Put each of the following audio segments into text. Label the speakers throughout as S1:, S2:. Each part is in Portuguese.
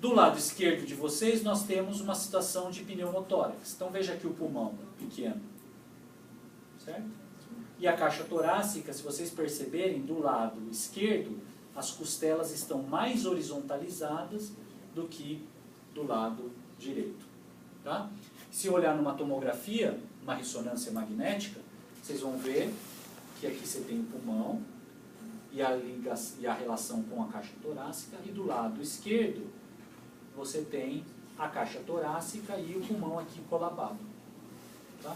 S1: Do lado esquerdo de vocês, nós temos uma situação de pneumotórax. Então veja aqui o pulmão pequeno. Certo? E a caixa torácica, se vocês perceberem, do lado esquerdo, as costelas estão mais horizontalizadas do que do lado direito. Tá? Se olhar numa tomografia, uma ressonância magnética, vocês vão ver que aqui você tem o pulmão e a relação com a caixa torácica, e do lado esquerdo você tem a caixa torácica e o pulmão aqui colabado. Tá?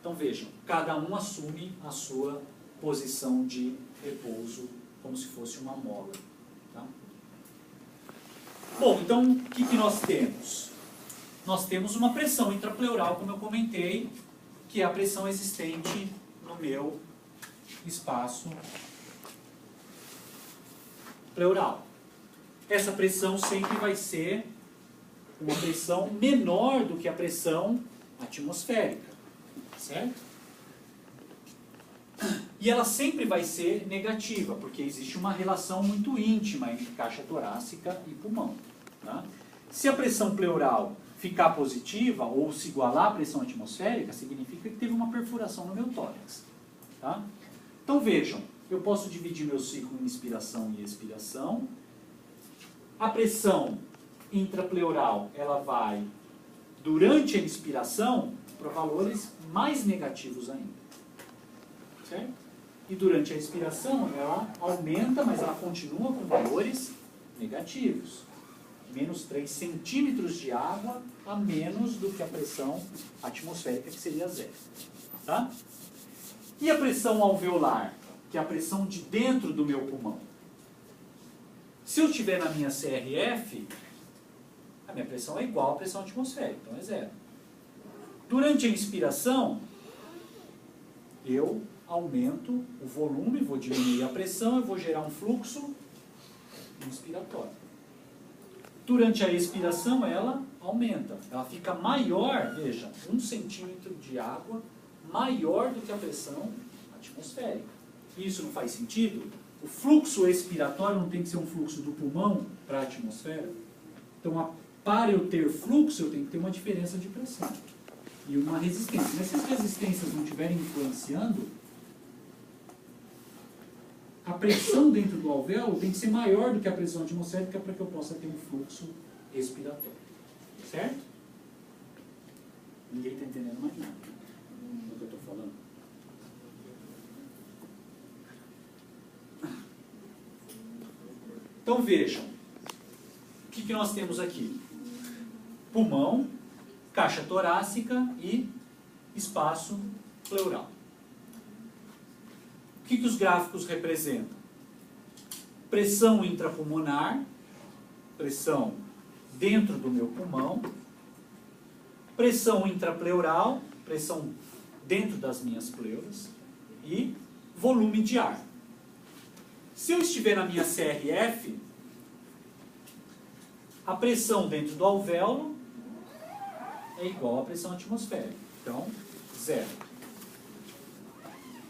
S1: Então vejam, cada um assume a sua posição de repouso como se fosse uma mola. Tá? Bom, então o que nós temos? Nós temos uma pressão intrapleural, como eu comentei, que é a pressão existente no meu espaço pleural. Essa pressão sempre vai ser uma pressão menor do que a pressão atmosférica. Certo? E ela sempre vai ser negativa, porque existe uma relação muito íntima entre caixa torácica e pulmão. Tá? Se a pressão pleural ficar positiva, ou se igualar à pressão atmosférica, significa que teve uma perfuração no meu tórax. Tá? Então vejam, eu posso dividir meu ciclo em inspiração e expiração. A pressão intrapleural, ela vai, durante a inspiração, para valores mais negativos ainda. Certo? E durante a expiração ela aumenta, mas ela continua com valores negativos. Menos 3 centímetros de água a menos do que a pressão atmosférica, que seria zero. Tá? E a pressão alveolar, que é a pressão de dentro do meu pulmão? Se eu estiver na minha CRF, a minha pressão é igual à pressão atmosférica, então é zero. Durante a inspiração, eu aumento o volume, vou diminuir a pressão, eu vou gerar um fluxo inspiratório. Durante a expiração, ela aumenta. Ela fica maior, veja, 1 centímetro de água maior do que a pressão atmosférica. Isso não faz sentido? O fluxo expiratório não tem que ser um fluxo do pulmão para a atmosfera? Então, para eu ter fluxo, eu tenho que ter uma diferença de pressão e uma resistência. Mas se as resistências não estiverem influenciando, a pressão dentro do alvéolo tem que ser maior do que a pressão atmosférica para que eu possa ter um fluxo expiratório. Certo? Ninguém está entendendo mais nada do que eu estou falando. Então vejam, o que nós temos aqui? Pulmão, caixa torácica e espaço pleural. O que os gráficos representam? Pressão intrapulmonar, pressão dentro do meu pulmão, pressão intrapleural, pressão dentro das minhas pleuras, e volume de ar. Se eu estiver na minha CRF, a pressão dentro do alvéolo é igual à pressão atmosférica. Então, zero.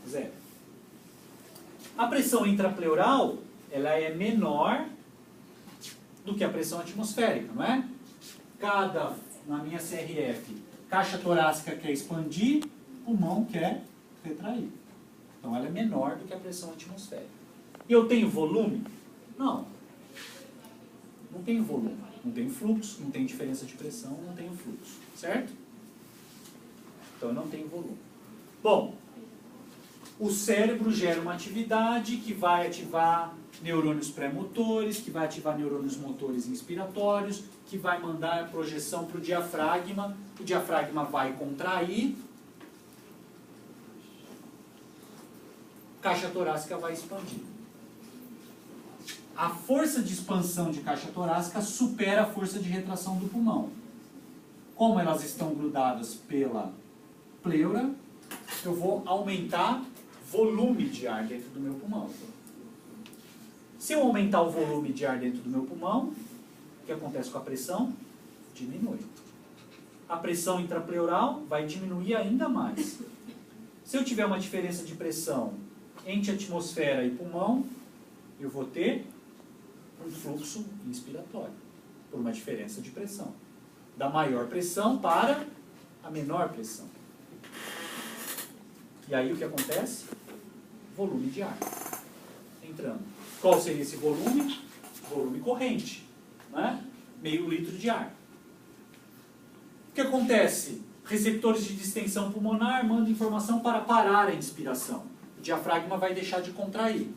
S1: Zero. A pressão intrapleural, ela é menor do que a pressão atmosférica, não é? Na minha CRF, caixa torácica quer expandir, pulmão quer retrair. Então ela é menor do que a pressão atmosférica. E eu tenho volume? Não. Não tenho volume. Não tenho fluxo, não tenho diferença de pressão, não tenho fluxo. Certo? Então eu não tenho volume. Bom, o cérebro gera uma atividade que vai ativar neurônios pré-motores, que vai ativar neurônios motores inspiratórios, que vai mandar projeção para o diafragma vai contrair, caixa torácica vai expandir. A força de expansão de caixa torácica supera a força de retração do pulmão. Como elas estão grudadas pela pleura, eu vou aumentar volume de ar dentro do meu pulmão. Se eu aumentar o volume de ar dentro do meu pulmão, o que acontece com a pressão? Diminui. A pressão intrapleural vai diminuir ainda mais. Se eu tiver uma diferença de pressão entre atmosfera e pulmão, eu vou ter um fluxo inspiratório, por uma diferença de pressão. Da maior pressão para a menor pressão. E aí o que acontece? Volume de ar entrando. Qual seria esse volume? Volume corrente, né? Meio litro de ar. O que acontece? Receptores de distensão pulmonar mandam informação para parar a inspiração. O diafragma vai deixar de contrair.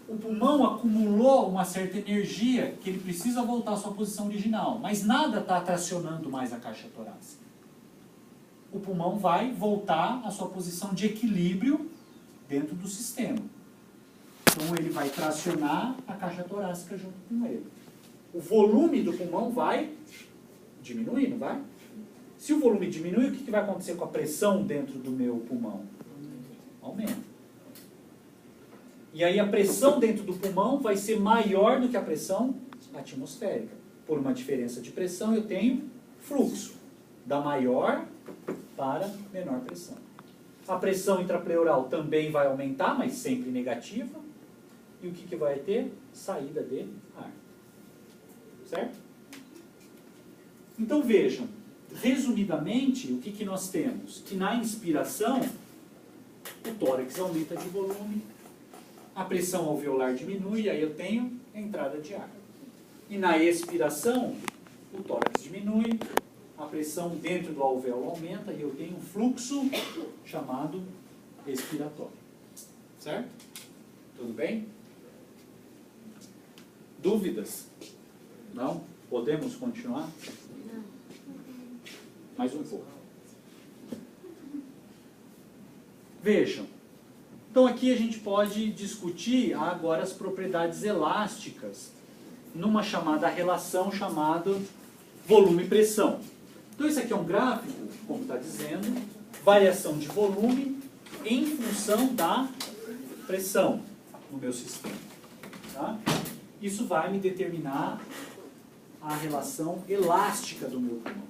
S1: O pulmão acumulou uma certa energia que ele precisa voltar à sua posição original, mas nada está tracionando mais a caixa torácica. O pulmão vai voltar à sua posição de equilíbrio dentro do sistema. Então ele vai tracionar a caixa torácica junto com ele. O volume do pulmão vai diminuir, não vai? Se o volume diminui, o que vai acontecer com a pressão dentro do meu pulmão? Aumenta. E aí a pressão dentro do pulmão vai ser maior do que a pressão atmosférica. Por uma diferença de pressão, eu tenho fluxo da maior para menor pressão. A pressão intrapleural também vai aumentar, mas sempre negativa. E o que vai ter? Saída de ar. Certo? Então vejam, resumidamente, o que nós temos? Que na inspiração, o tórax aumenta de volume, a pressão alveolar diminui, aí eu tenho a entrada de ar. E na expiração, o tórax diminui, a pressão dentro do alvéolo aumenta e eu tenho um fluxo chamado expiratório. Certo? Tudo bem? Dúvidas? Não? Podemos continuar?
S2: Não.
S1: Mais um pouco. Vejam. Então aqui a gente pode discutir agora as propriedades elásticas numa chamada relação chamada volume e pressão. Então esse aqui é um gráfico, como está dizendo, variação de volume em função da pressão no meu sistema. Tá? Isso vai me determinar a relação elástica do meu pulmão.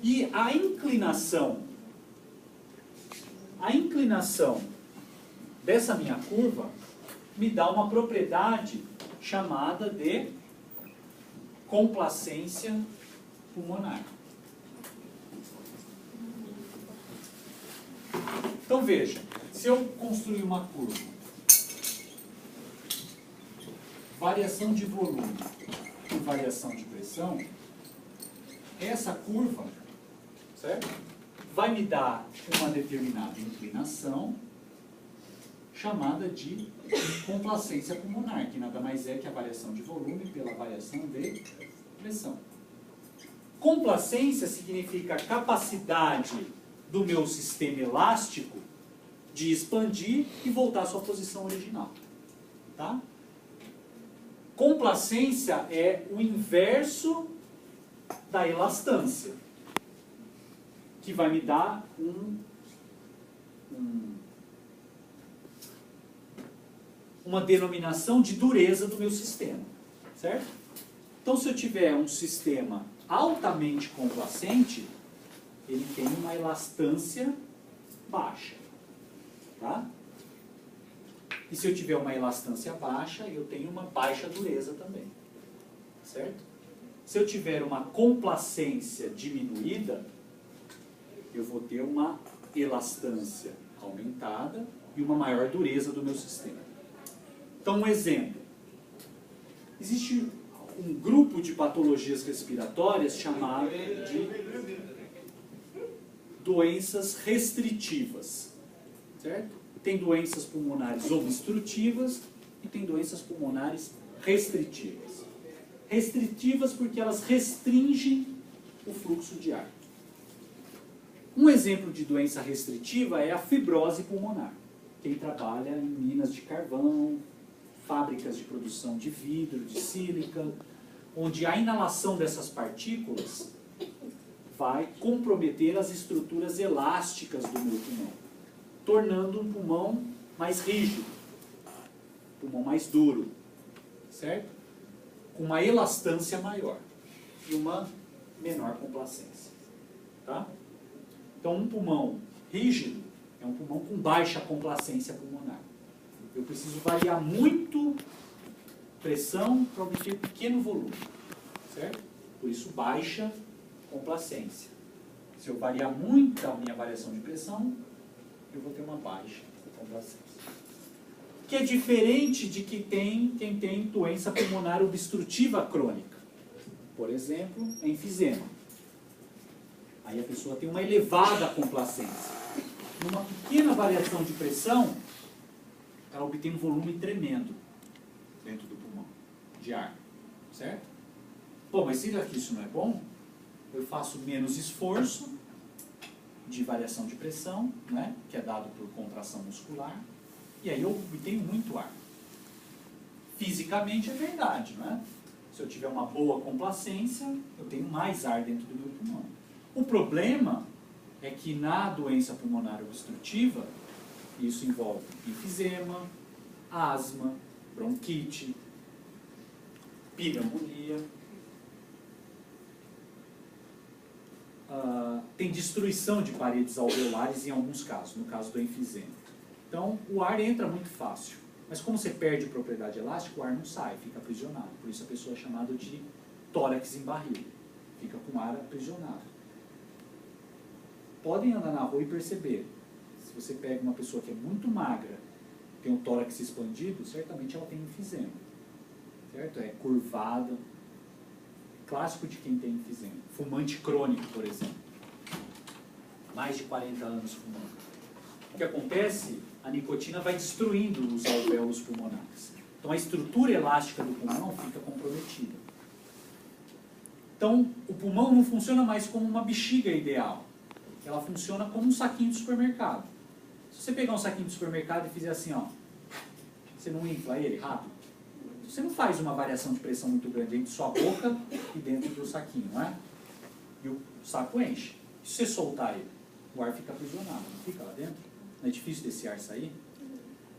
S1: E a inclinação dessa minha curva me dá uma propriedade chamada de complacência pulmonar. Então veja, se eu construir uma curva, variação de volume e variação de pressão, essa curva, certo? Vai me dar uma determinada inclinação chamada de complacência pulmonar, que nada mais é que a variação de volume pela variação de pressão. Complacência significa a capacidade do meu sistema elástico de expandir e voltar à sua posição original. Tá? Complacência é o inverso da elastância, que vai me dar uma denominação de dureza do meu sistema. Certo? Então, se eu tiver um sistema altamente complacente, ele tem uma elastância baixa. Tá? E se eu tiver uma elastância baixa, eu tenho uma baixa dureza também. Certo? Se eu tiver uma complacência diminuída, eu vou ter uma elastância aumentada e uma maior dureza do meu sistema. Então, um exemplo. Existe um grupo de patologias respiratórias chamado de doenças restritivas. Certo? Tem doenças pulmonares obstrutivas e tem doenças pulmonares restritivas. Restritivas porque elas restringem o fluxo de ar. Um exemplo de doença restritiva é a fibrose pulmonar. Quem trabalha em minas de carvão, fábricas de produção de vidro, de sílica, onde a inalação dessas partículas vai comprometer as estruturas elásticas do meu pulmão, tornando um pulmão mais rígido, pulmão mais duro, certo? Com uma elastância maior e uma menor complacência. Tá? Então, um pulmão rígido é um pulmão com baixa complacência pulmonar. Eu preciso variar muito pressão para obter pequeno volume, certo? Por isso, baixa complacência. Se eu variar muito a minha variação de pressão, eu vou ter uma baixa complacência. Que é diferente de quem tem doença pulmonar obstrutiva crônica. Por exemplo, enfisema. Aí a pessoa tem uma elevada complacência. Numa pequena variação de pressão, ela obtém um volume tremendo dentro do pulmão, de ar, certo? Bom, mas será que isso não é bom? Eu faço menos esforço de variação de pressão, né, que é dado por contração muscular, e aí eu obtenho muito ar. Fisicamente é verdade, não é? Se eu tiver uma boa complacência, eu tenho mais ar dentro do meu pulmão. O problema é que na doença pulmonar obstrutiva, isso envolve enfisema, asma, bronquite, pneumonia. Tem destruição de paredes alveolares em alguns casos, no caso do enfisema. Então, o ar entra muito fácil. Mas como você perde propriedade elástica, o ar não sai, fica aprisionado. Por isso a pessoa é chamada de tórax em barril. Fica com o ar aprisionado. Podem andar na rua e perceber. Se você pega uma pessoa que é muito magra, tem um tórax expandido, certamente ela tem enfisema. Certo? É curvada. Clássico de quem tem enfisema. Fumante crônico, por exemplo. Mais de 40 anos fumando. O que acontece? A nicotina vai destruindo os alvéolos pulmonares. Então a estrutura elástica do pulmão fica comprometida. Então o pulmão não funciona mais como uma bexiga ideal. Ela funciona como um saquinho de supermercado. Se você pegar um saquinho de supermercado e fizer assim, ó, você não infla ele rápido? Você não faz uma variação de pressão muito grande dentro de sua boca e dentro do saquinho, não é? E o saco enche. Se você soltar ele, o ar fica aprisionado, não fica lá dentro? Não é difícil desse ar sair?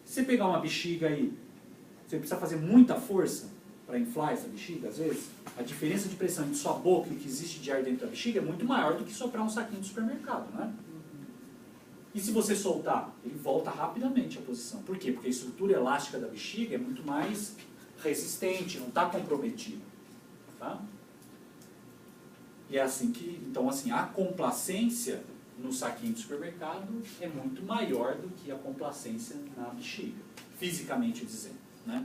S1: Se você pegar uma bexiga aí, você precisa fazer muita força para inflar essa bexiga, às vezes. A diferença de pressão entre sua boca e o que existe de ar dentro da bexiga é muito maior do que soprar um saquinho de supermercado, não é? E se você soltar, ele volta rapidamente à posição. Por quê? Porque a estrutura elástica da bexiga é muito mais resistente, não está comprometida. Tá? E é assim que, então assim, a complacência no saquinho de supermercado é muito maior do que a complacência na bexiga, fisicamente dizendo, né?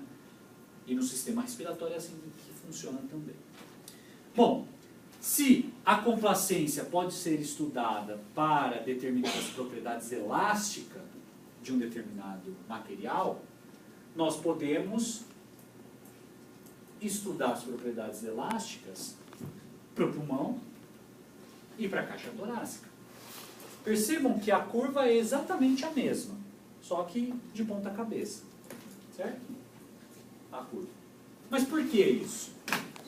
S1: E no sistema respiratório é assim que funciona também. Bom, se a complacência pode ser estudada para determinar as propriedades elásticas de um determinado material, nós podemos estudar as propriedades elásticas para o pulmão e para a caixa torácica. Percebam que a curva é exatamente a mesma, só que de ponta cabeça, certo? A curva. Mas por que isso?